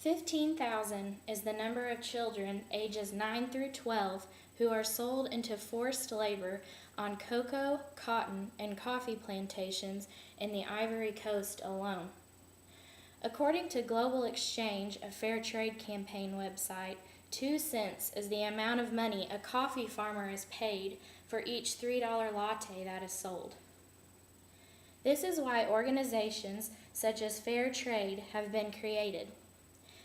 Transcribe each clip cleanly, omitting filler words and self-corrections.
15,000 is the number of children ages 9 through 12 who are sold into forced labor on cocoa, cotton, and coffee plantations in the Ivory Coast alone. According to Global Exchange, a fair trade campaign website, 2 cents is the amount of money a coffee farmer is paid for each $3 latte that is sold. This is why organizations such as Fair Trade have been created.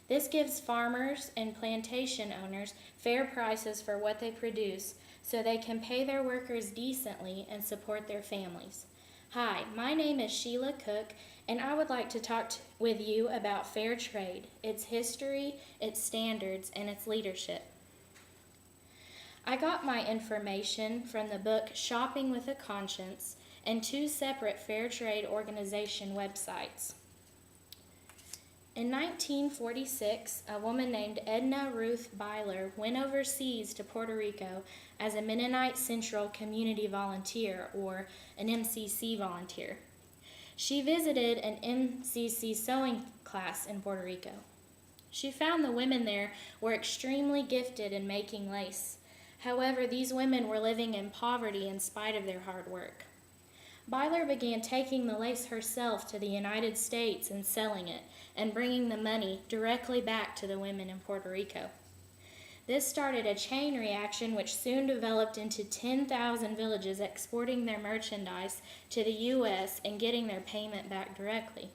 This gives farmers and plantation owners fair prices for what they produce so they can pay their workers decently and support their families. Hi, my name is Sheila Cook, and I would like to talk with you about fair trade, its history, its standards, and its leadership. I got my information from the book Shopping with a Conscience and 2 separate fair trade organization websites. In 1946, a woman named Edna Ruth Byler went overseas to Puerto Rico as a Mennonite Central Community Volunteer, or an MCC volunteer. She visited an MCC sewing class in Puerto Rico. She found the women there were extremely gifted in making lace. However, these women were living in poverty in spite of their hard work. Byler began taking the lace herself to the United States and selling it, and bringing the money directly back to the women in Puerto Rico. This started a chain reaction which soon developed into 10,000 villages exporting their merchandise to the U.S. and getting their payment back directly.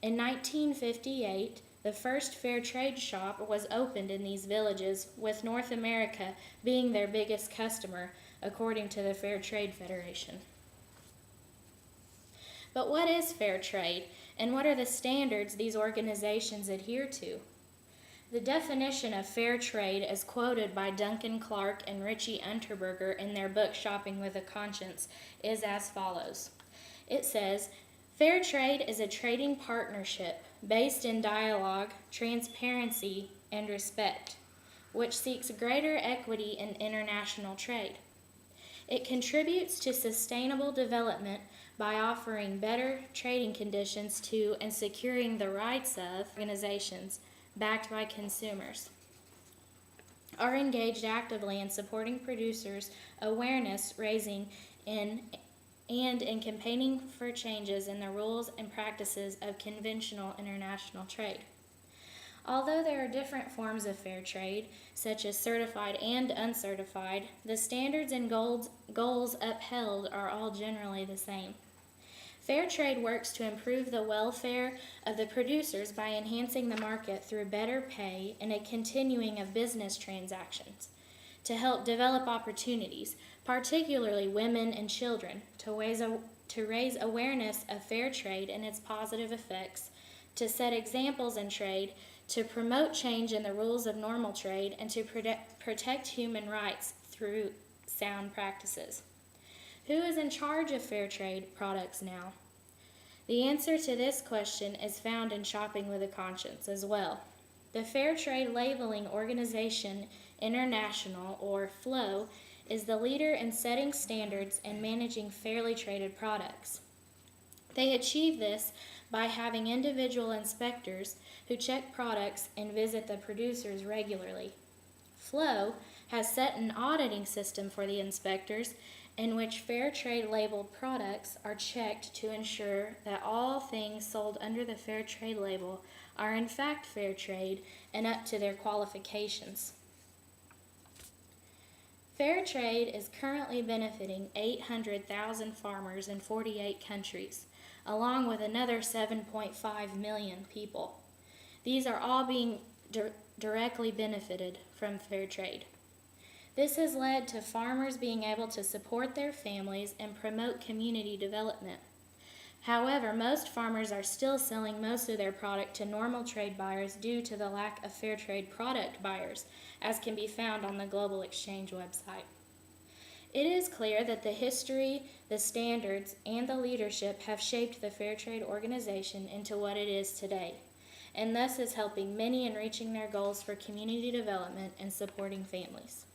In 1958, the first fair trade shop was opened in these villages, with North America being their biggest customer, according to the Fair Trade Federation. But what is fair trade, and what are the standards these organizations adhere to? The definition of fair trade, as quoted by Duncan Clark and Richie Unterberger in their book Shopping with a Conscience, is as follows. It says, "Fair trade is a trading partnership based in dialogue, transparency, and respect, which seeks greater equity in international trade. It contributes to sustainable development by offering better trading conditions to and securing the rights of organizations backed by consumers, are engaged actively in supporting producers' awareness raising and in campaigning for changes in the rules and practices of conventional international trade." Although there are different forms of fair trade, such as certified and uncertified, the standards and goals upheld are all generally the same. Fair trade works to improve the welfare of the producers by enhancing the market through better pay and a continuing of business transactions, to help develop opportunities, particularly women and children, to raise awareness of fair trade and its positive effects, to set examples in trade, to promote change in the rules of normal trade, and to protect human rights through sound practices. Who is in charge of fair trade products now? The answer to this question is found in Shopping with a Conscience as well. The Fair Trade Labeling Organization International, or FLO, is the leader in setting standards and managing fairly traded products. They achieve this by having individual inspectors who check products and visit the producers regularly. FLO has set an auditing system for the inspectors in which fair trade labeled products are checked to ensure that all things sold under the fair trade label are in fact fair trade and up to their qualifications. Fair trade is currently benefiting 800,000 farmers in 48 countries, along with another 7.5 million people. These are all being directly benefited from fair trade. This has led to farmers being able to support their families and promote community development. However, most farmers are still selling most of their product to normal trade buyers due to the lack of fair trade product buyers, as can be found on the Global Exchange website. It is clear that the history, the standards, and the leadership have shaped the Fair Trade Organization into what it is today, and thus is helping many in reaching their goals for community development and supporting families.